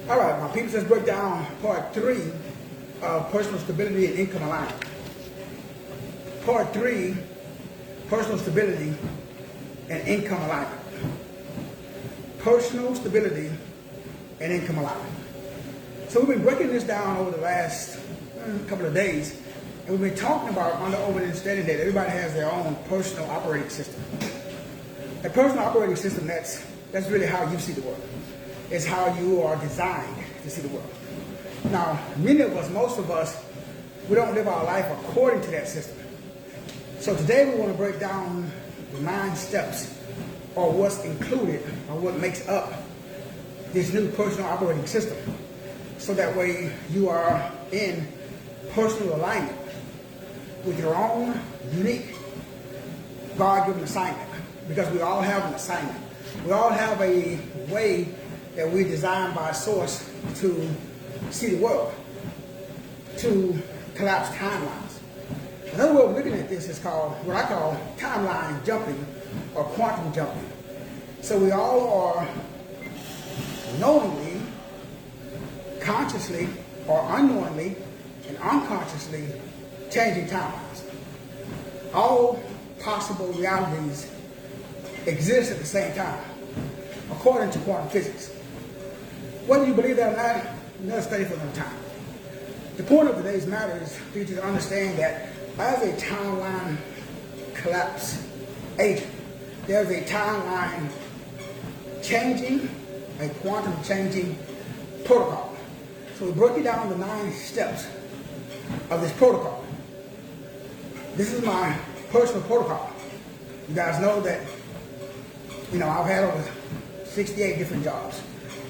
All right, my people, let's break down part 3 of personal stability and income alignment. Part 3, personal stability and income alignment. Personal stability and income alignment. So we've been breaking this down over the last couple of days, and we've been talking about under understanding that everybody has their own personal operating system. A personal operating system, that's really how you see the world. It's how you are designed to see the world. Now, many of us, most of us, we don't live our life according to that system. So today we want to break down the 9 steps, or what's included, or what makes up this new personal operating system. So that way you are in personal alignment with your own unique God-given assignment. Because we all have an assignment. We all have a way that we're designed by source to see the world, to collapse timelines. Another way of looking at this is called, what I call timeline jumping or quantum jumping. So we all are knowingly, consciously, or unknowingly and unconsciously changing timelines. All possible realities exist at the same time, according to quantum physics. Whether you believe that or not, another study for another time. The point of today's matter is for you to understand that as a timeline collapse agent, there's a timeline changing, a quantum changing protocol. So we broke it down the 9 steps of this protocol. This is my personal protocol. You guys know that, I've had over 68 different jobs,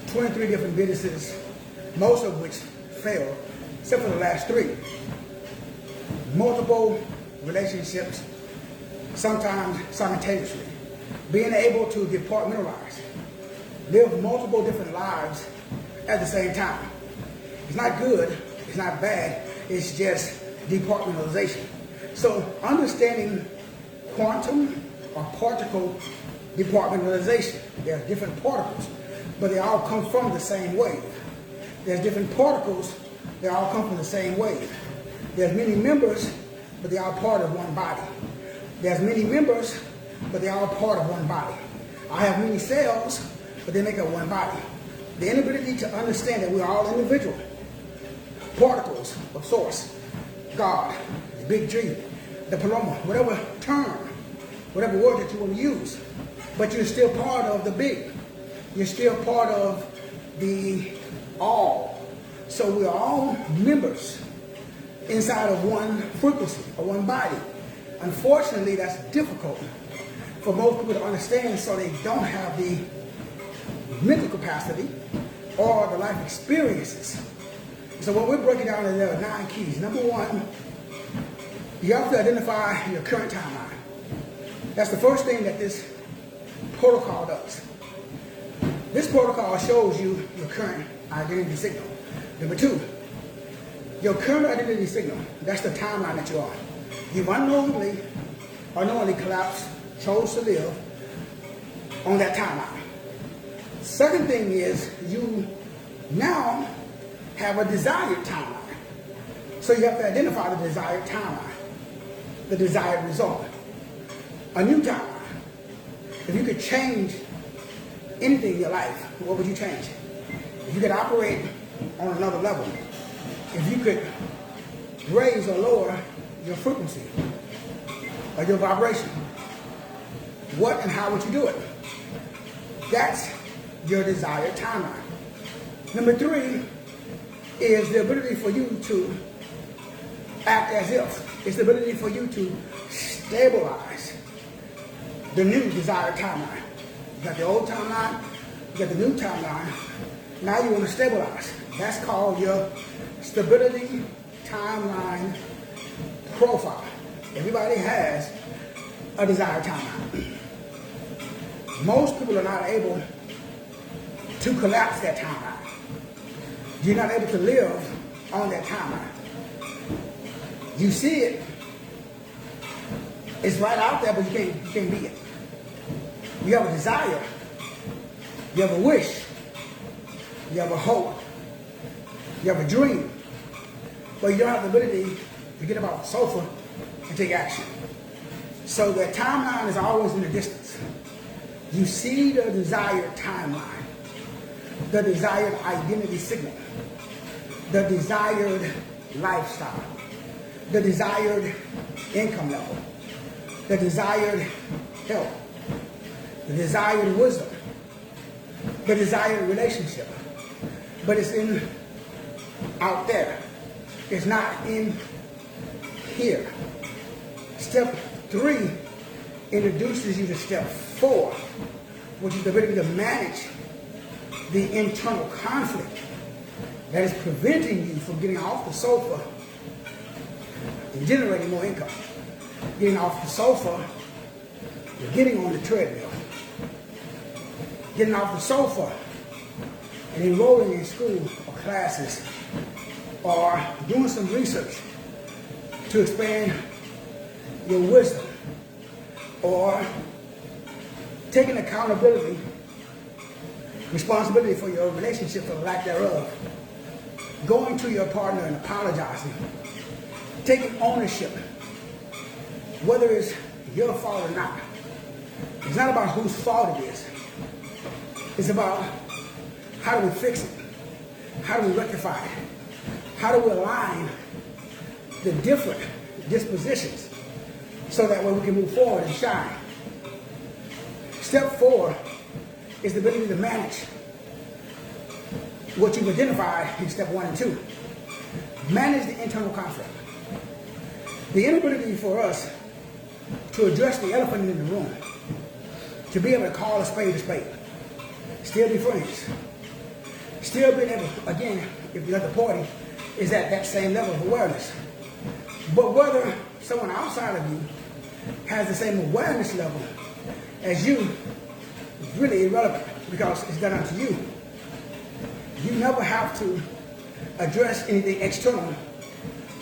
23 different businesses, most of which failed, except for the last 3. Multiple relationships, sometimes simultaneously. Being able to departmentalize, live multiple different lives at the same time. It's not good, it's not bad, it's just departmentalization. So understanding quantum or particle departmentalization. There are different particles, but they all come from the same wave. There's different particles, they all come from the same wave. There's many members, but they are part of one body. There's many members, but they are all part of one body. I have many cells, but they make up one body. The inability to understand that we are all individual particles of source, God, the big G, the paloma, whatever term, whatever word that you want to use, but you're still part of the big. You're still part of the all. So we're all members inside of one frequency or one body. Unfortunately, that's difficult for most people to understand, so they don't have the mental capacity or the life experiences. So what we're breaking down is there are 9 keys. Number 1, you have to identify your current timeline. That's the first thing that this protocol does. This protocol shows you your current identity signal. Number 2, your current identity signal, that's the timeline that you're on. You've unknowingly or knowingly collapsed, chose to live on that timeline. Second thing is you now have a desired timeline. So you have to identify the desired timeline, the desired result. A new timeline. If you could change anything in your life, what would you change? If you could operate on another level, if you could raise or lower your frequency or your vibration, what and how would you do it? That's your desired timeline. Number 3 is the ability for you to act as if. It's the ability for you to stabilize the new desired timeline. You got the old timeline, you got the new timeline. Now you want to stabilize. That's called your stability timeline profile. Everybody has a desired timeline. Most people are not able to collapse that timeline. You're not able to live on that timeline. You see it. It's right out there, but you can't be it. You have a desire. You have a wish. You have a hope. You have a dream, but you don't have the ability to get up off the sofa and take action. So the timeline is always in the distance. You see the desired timeline, the desired identity signal, the desired lifestyle, the desired income level, the desired health, the desired wisdom, the desired relationship. But it's in out there. It's not in here. Step 3 introduces you to step 4, which is the ability to manage the internal conflict that is preventing you from getting off the sofa and generating more income. Getting off the sofa, you're getting on the treadmill. Getting off the sofa and enrolling in school or classes or doing some research to expand your wisdom or taking accountability, responsibility for your relationship or lack thereof, going to your partner and apologizing, taking ownership, whether it's your fault or not. It's not about whose fault it is. It's about how do we fix it? How do we rectify it? How do we align the different dispositions so that way we can move forward and shine? Step 4 is the ability to manage what you've identified in step 1 and 2. Manage the internal conflict. The inability for us to address the elephant in the room, to be able to call a spade, still be friends, still being able, again, if the other party is at that same level of awareness. But whether someone outside of you has the same awareness level as you is really irrelevant because it's done unto you. You never have to address anything external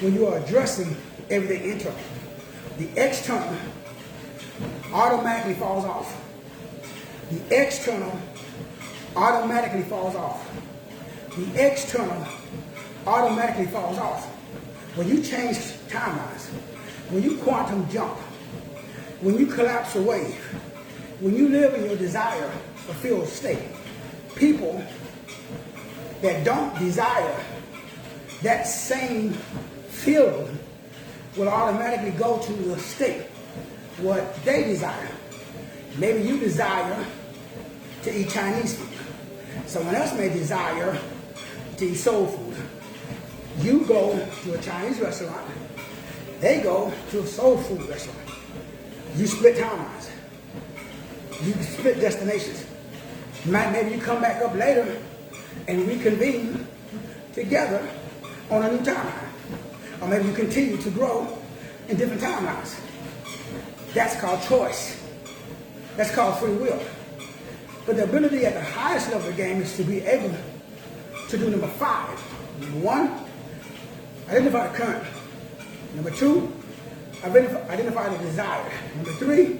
when you are addressing everything internal. The external automatically falls off. The external automatically falls off. The external automatically falls off. When you change timelines, when you quantum jump, when you collapse a wave, when you live in your desire fulfilled state, people that don't desire that same feeling will automatically go to the state what they desire. Maybe you desire to eat Chinese food. Someone else may desire to eat soul food. You go to a Chinese restaurant. They go to a soul food restaurant. You split timelines. You split destinations. Maybe you come back up later and reconvene together on a new timeline. Or maybe you continue to grow in different timelines. That's called choice. That's called free will. But the ability at the highest level of the game is to be able to do number 5. Number 1, identify the current. Number 2, identify the desire. Number 3,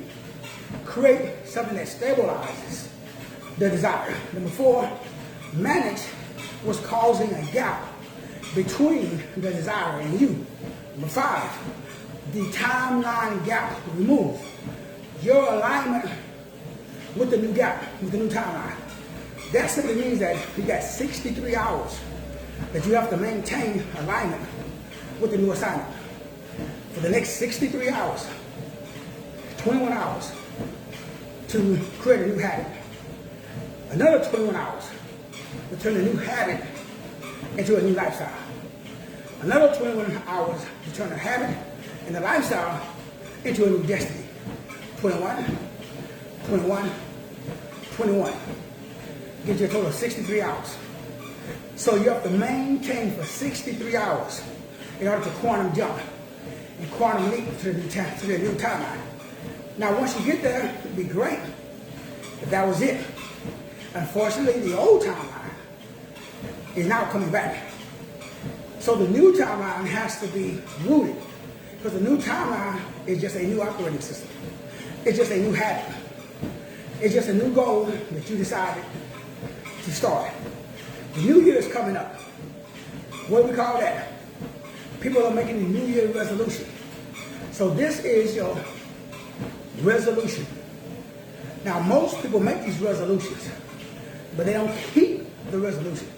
create something that stabilizes the desire. Number 4, manage what's causing a gap between the desire and you. Number 5, the timeline gap remove. Your alignment with the new gap, with the new timeline. That simply means that you got 63 hours that you have to maintain alignment with the new assignment. For the next 63 hours, 21 hours to create a new habit. Another 21 hours to turn a new habit into a new lifestyle. Another 21 hours to turn a habit and the lifestyle into a new destiny. 21, 21, 21. Gives you a total of 63 hours. So you have to maintain for 63 hours in order to quantum jump and quantum leap to the new timeline. Now once you get there, it'd be great if that was it. Unfortunately, the old timeline is now coming back. So the new timeline has to be rooted, because the new timeline is just a new operating system. It's just a new habit. It's just a new goal that you decided to start. The new year is coming up. What do we call that? People are making a New Year's resolution. So this is your resolution. Now, most people make these resolutions, but they don't keep the resolution.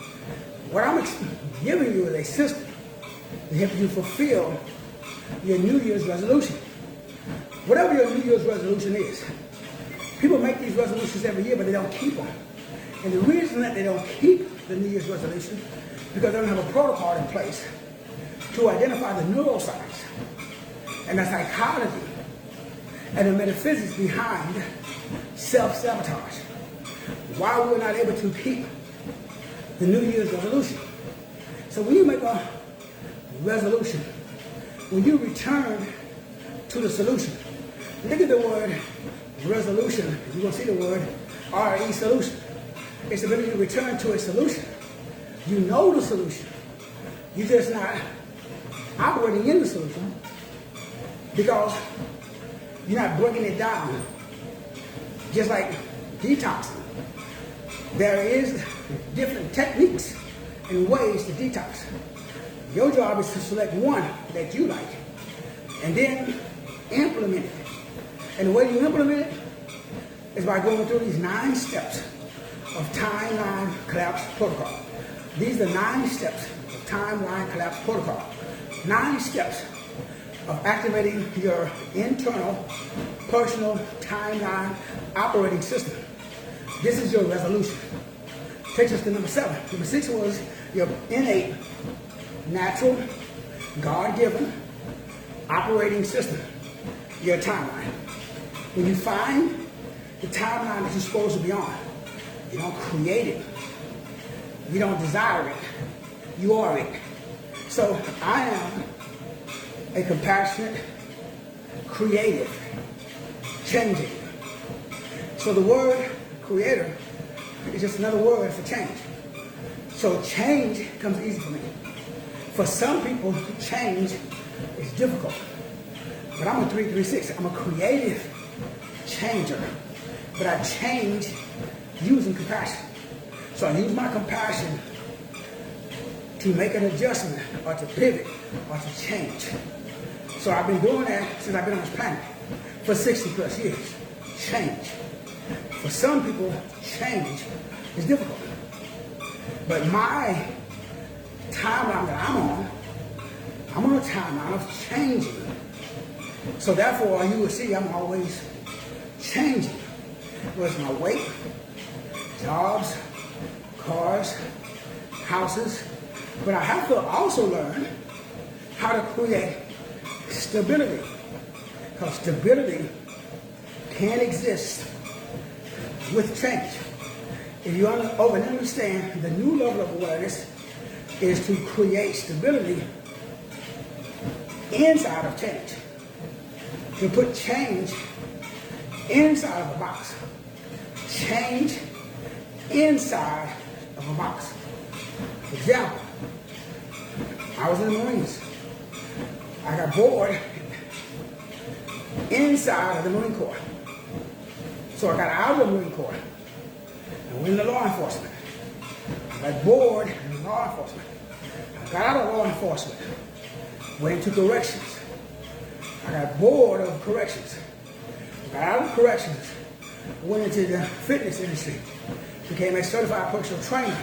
What I'm giving you is a system to help you fulfill your New Year's resolution. Whatever your New Year's resolution is, people make these resolutions every year, but they don't keep them. And the reason that they don't keep the New Year's resolution is because they don't have a protocol in place to identify the neuroscience and the psychology and the metaphysics behind self-sabotage. Why we're not able to keep the New Year's resolution. So when you make a resolution, when you return to the solution, look at the word resolution. You're going to see the word RE, solution. It's the ability to return to a solution. You know the solution. You're just not operating in the solution because you're not breaking it down. Just like detoxing. There is different techniques and ways to detox. Your job is to select one that you like and then implement it. And the way you implement it is by going through these 9 steps of timeline collapse protocol. These are 9 steps of timeline collapse protocol. 9 steps of activating your internal personal timeline operating system. This is your resolution. Takes us to number 7. Number 6 was your innate, natural, God-given operating system, your timeline. When you find the timeline that you're supposed to be on, you don't create it. You don't desire it. You are it. So I am a compassionate, creative, changing. So the word creator is just another word for change. So change comes easy for me. For some people, change is difficult. But I'm a 336. I'm a creative changer. But I change using compassion. So I use my compassion to make an adjustment or to pivot or to change. So I've been doing that since I've been on this planet for 60 plus years. Change. For some people, change is difficult. But my timeline that I'm on a timeline of changing. So therefore, you will see I'm always changing. Whether it's my weight, jobs, cars, houses. But I have to also learn how to create stability. Because stability can exist with change. If you understand the new level of awareness is to create stability inside of change. To put change inside of a box. Change inside of a box. Example, I was in the Marines. I got bored inside of the Marine Corps. So I got out of the Marine Corps and went into law enforcement. I got bored in law enforcement. I got out of law enforcement, went into corrections. I got bored of corrections. I got out of corrections, went into the fitness industry, became a certified personal trainer,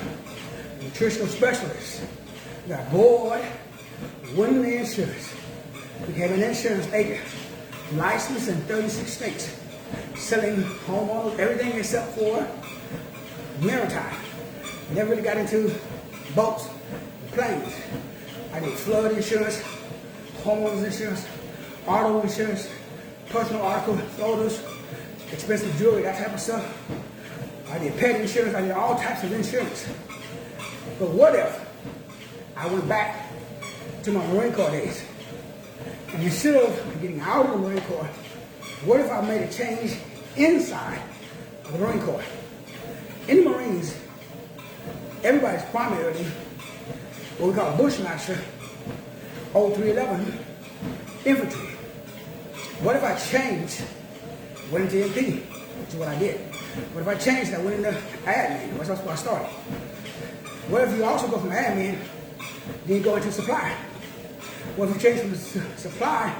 nutritional specialist. Got bored, went into insurance, became an insurance agent, licensed in 36 states, selling homeowners, everything except for maritime. Never really got into boats, planes. I did flood insurance, homeowners insurance, auto insurance, personal article floaters, expensive jewelry, that type of stuff. I did pet insurance, I did all types of insurance. But what if I went back to my Marine Corps days? And instead of getting out of the Marine Corps, what if I made a change inside of the Marine Corps? In the Marines, everybody's primarily what we call a Bushmaster, 0311 infantry. What if I changed, went into MP, which is what I did. What if I changed and I went into admin, that's where I started. What if you also go from admin Then you go into supply. Well, if you change from supply,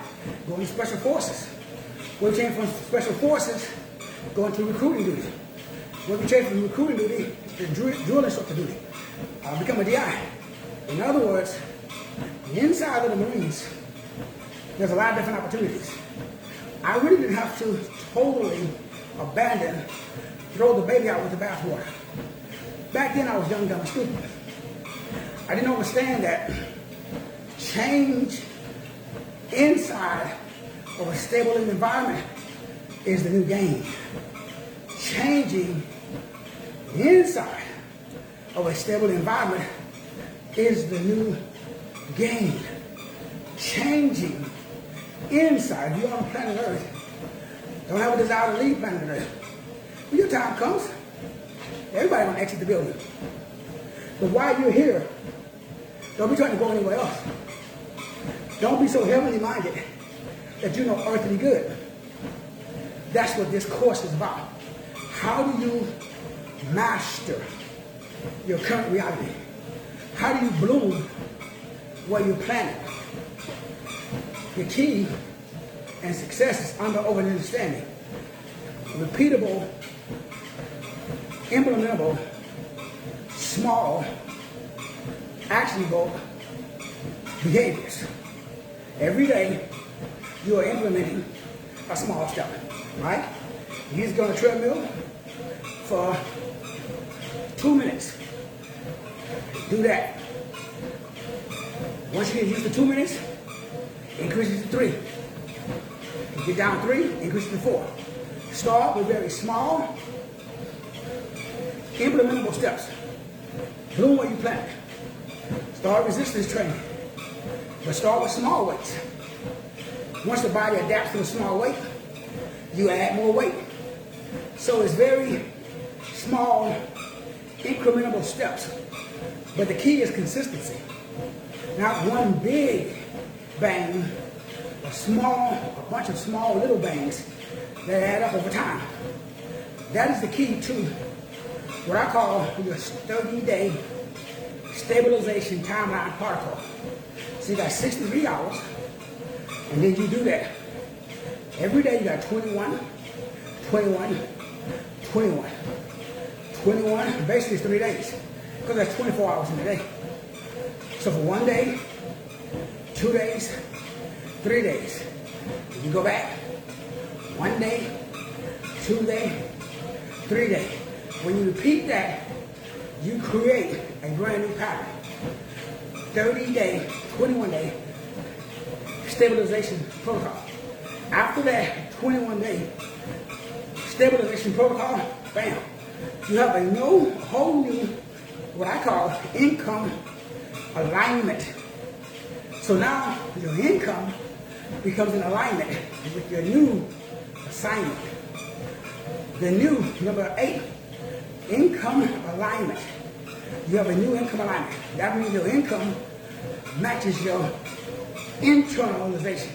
go into special forces. Well, if you change from special forces, go into recruiting duty. Well, if you change from recruiting duty to drill instructor duty, become a DI. In other words, inside of the Marines, there's a lot of different opportunities. I really didn't have to totally abandon, throw the baby out with the bathwater. Back then I was young, dumb, and stupid. I didn't understand that change inside of a stable environment is the new game. Changing inside of a stable environment is the new game. Changing inside, if you're on planet Earth, don't have a desire to leave planet Earth. When your time comes, everybody gonna exit the building. But while you're here, don't be trying to go anywhere else. Don't be so heavenly minded that you know earthly good. That's what this course is about. How do you master your current reality? How do you bloom where you're planted? The key and success is under understanding. Repeatable, implementable, small, actionable behaviors. Every day you are implementing a small step, right? You just go on a treadmill for 2 minutes. Do that. Once you get used to 2 minutes, increase it to 3. You get down 3, increase it to 4. Start with very small, implementable steps. Bloom where you plant. Start resistance training. But start with small weights. Once the body adapts to a small weight, you add more weight. So it's very small, incrementable steps. But the key is consistency. Not one big bang, a bunch of small little bangs that add up over time. That is the key to what I call your 30-day stabilization timeline protocol. So you got 63 hours, and then you do that. Every day you got 21, 21, 21. 21, basically it's 3 days, because that's 24 hours in a day. So for 1 day, 2 days, 3 days. You go back, 1 day, 2 day, 3 day. When you repeat that, you create a brand new pattern. 30-day, 21-day stabilization protocol. After that 21-day stabilization protocol, bam, you have a whole new, what I call income alignment. So now your income becomes in alignment with your new assignment. The new, number 8, income alignment. You have a new income alignment. That means your income matches your internalization.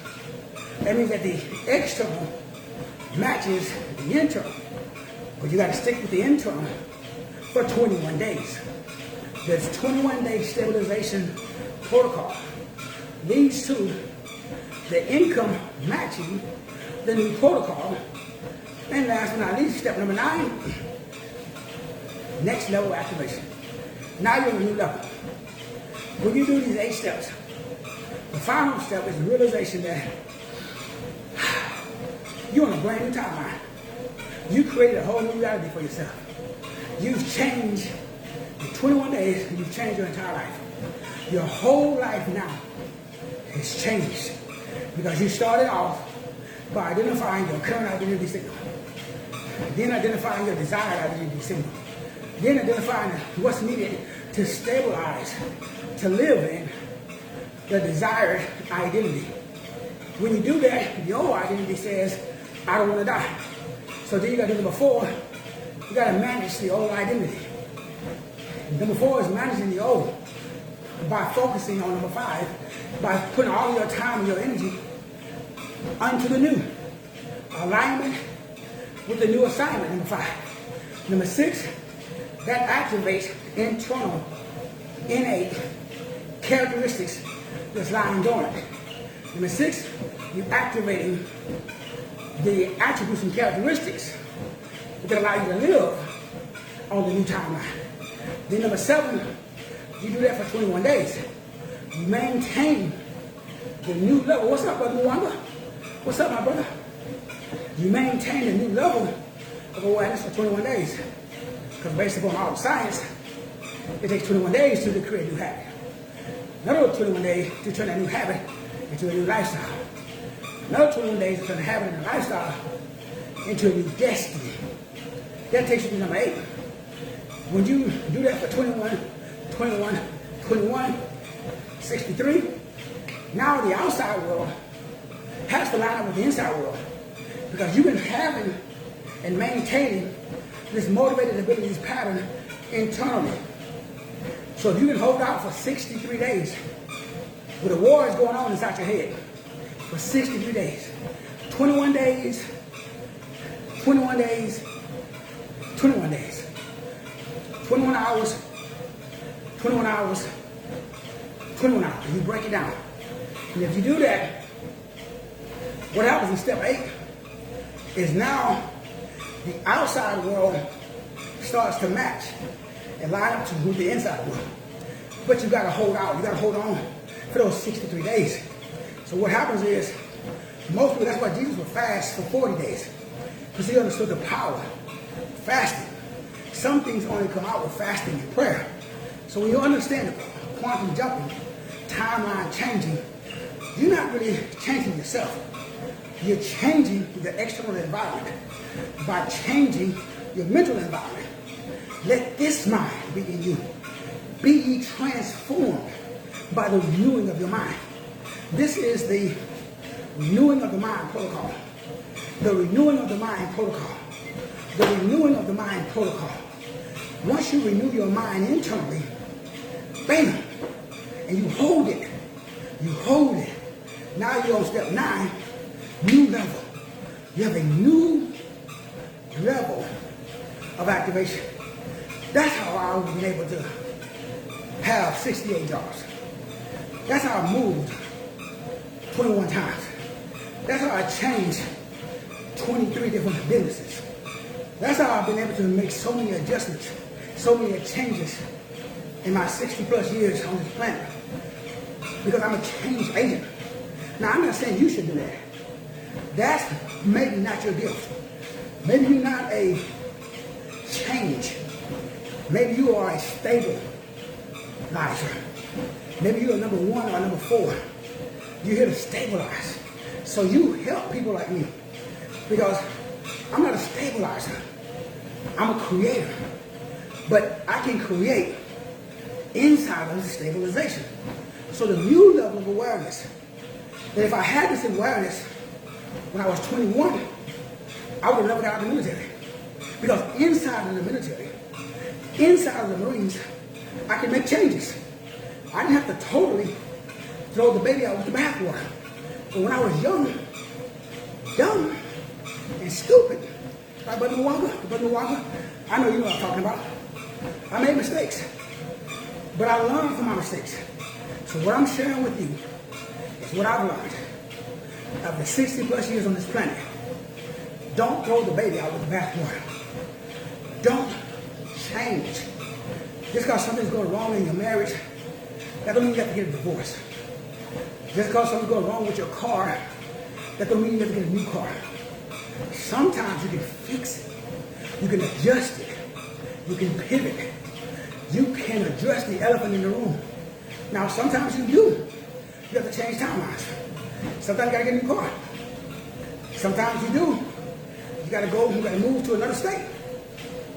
That means that the external matches the internal. But you got to stick with the internal for 21 days. There's 21-day stabilization protocol. Leads to the income matching the new protocol. And last but not least, step number 9, next level activation. Now you're on a new level. When you do these 8 steps, the final step is the realization that you're on a brand new timeline. You created a whole new reality for yourself. You've changed in 21 days, you've changed your entire life. Your whole life now has changed because you started off by identifying your current identity signal, then identifying your desired identity signal, then identifying what's needed to stabilize, to live in the desired identity. When you do that, your identity says, I don't want to die. So then you got to do number 4, you got to manage the old identity. Number 4 is managing the old by focusing on number 5, by putting all your time and your energy onto the new. Alignment with the new assignment, number 5. Number 6, that activates internal, innate characteristics that's lying dormant. Number 6, you're activating the attributes and characteristics that allow you to live on the new timeline. Then number 7, you do that for 21 days. You maintain the new level. What's up, Brother Mwanga? What's up, my brother? You maintain the new level of awareness for 21 days. Because based upon all the science, it takes 21 days to create a new habit. Another 21 days to turn that new habit into a new lifestyle. Another 21 days to turn the habit and the lifestyle into a new destiny. That takes you to number 8. When you do that for 21, 63, now the outside world has to line up with the inside world. Because you've been having and maintaining this motivated abilities pattern internally. So if you can hold out for 63 days with the war is going on inside your head for 63 days, 21 days, 21 days, 21 days, 21 hours, 21 hours, 21 hours. You break it down. And if you do that, what happens in step 8 is now the outside world starts to match and line up to the inside world. But you got to hold out. You got to hold on for those 63 days. So what happens is, most people, that's why Jesus would fast for 40 days. Because he understood the power of fasting. Some things only come out with fasting and prayer. So when you understand the quantum jumping, timeline changing, you're not really changing yourself. You're changing the external environment by changing your mental environment. Let this mind be in you. Be ye transformed by the renewing of your mind. This is the renewing of the mind protocol. The renewing of the mind protocol. The renewing of the mind protocol. Once you renew your mind internally, bam, and you hold it. You hold it. Now you're on step 9, new level. You have a new level of activation. That's how I've been able to have 68 jobs. That's how I moved 21 times. That's how I changed 23 different businesses. That's how I've been able to make so many adjustments, so many changes in my 60 plus years on this planet. Because I'm a change agent. Now, I'm not saying you should do that. That's maybe not your gift. Maybe you're not a change. Maybe you are a stabilizer. Maybe you're a number 1 or number 4. You're here to stabilize. So you help people like me. Because I'm not a stabilizer. I'm a creator. But I can create inside of the stabilization. So the new level of awareness, that if I had this awareness when I was 21, I would have never got out of the military. Because inside of the military, inside of the Marines, I can make changes. I didn't have to totally throw the baby out with the bathwater. But when I was young and stupid, like Brother Mwanga, I know you know what I'm talking about. I made mistakes. But I learned from my mistakes. So what I'm sharing with you is what I've learned after 60 plus years on this planet. Don't throw the baby out with the bathwater. Don't change. Just because something's going wrong in your marriage, that don't mean you have to get a divorce. Just because something's going wrong with your car, that don't mean you have to get a new car. Sometimes you can fix it. You can adjust it. You can pivot. You can address the elephant in the room. Now, sometimes you do. You have to change timelines. Sometimes you got to get a new car. Sometimes you do. You got to go, you got to move to another state.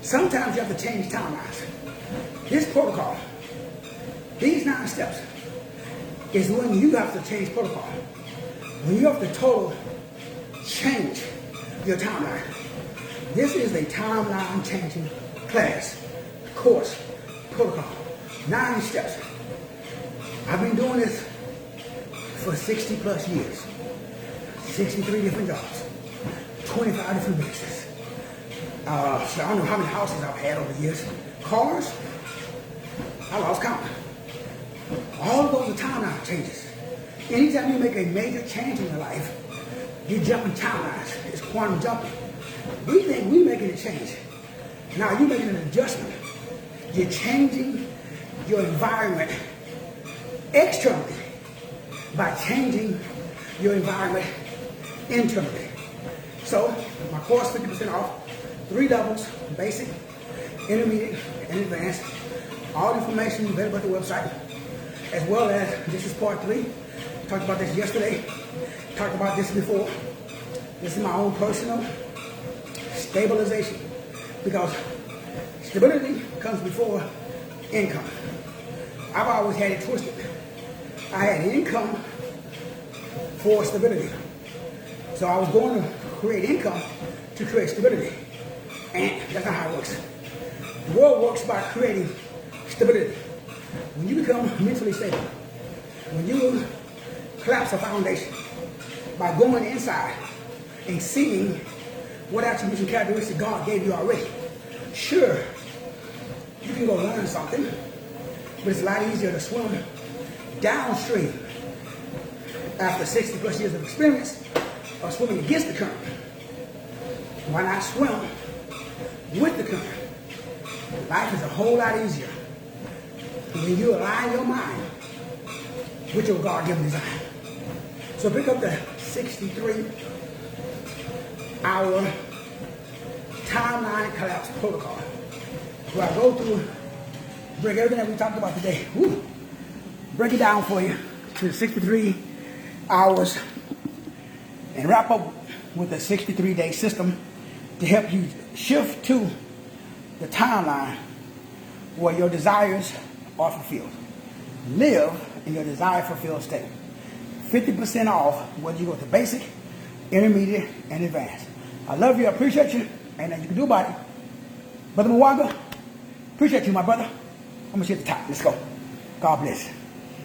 Sometimes you have to change timelines. This protocol, these 9 steps, is when you have to change protocol. When you have to total change your timeline. This is a timeline changing class, course, protocol. 9 steps. I've been doing this for 60 plus years. 63 different jobs. 25 different businesses. So I don't know how many houses I've had over the years. Cars, I lost count. All of those timeline changes. Anytime you make a major change in your life, you're jumping timelines. It's quantum jumping. We think we're making a change. Now you're making an adjustment. You're changing your environment externally by changing your environment internally. So my course 50% off, 3 levels, basic, intermediate, and advanced. All the information available at the website, as well as this is part 3. Talked about this yesterday. Talked about this before. This is my own personal stabilization, because stability comes before income. I've always had it twisted. I had income for stability. So I was going to create income to create stability. And that's not how it works. The world works by creating stability. When you become mentally stable, when you collapse a foundation by going inside and seeing what attributes and characteristics God gave you already, sure, you can go learn something, but it's a lot easier to swim downstream after 60 plus years of experience or swimming against the current. Why not swim with the current? Life is a whole lot easier when you align your mind with your God-given design. So pick up the 63-hour timeline collapse protocol, where I go through, break everything that we talked about today. Woo, break it down for you to 63 hours and wrap up with a 63-day system to help you shift to the timeline where your desires are fulfilled. Live in your desire fulfilled state. 50% off whether you go to basic, intermediate, and advanced. I love you, I appreciate you, and you can do about it. Brother Mwaga, appreciate you, my brother. I'm going to see you at the top. Let's go. God bless.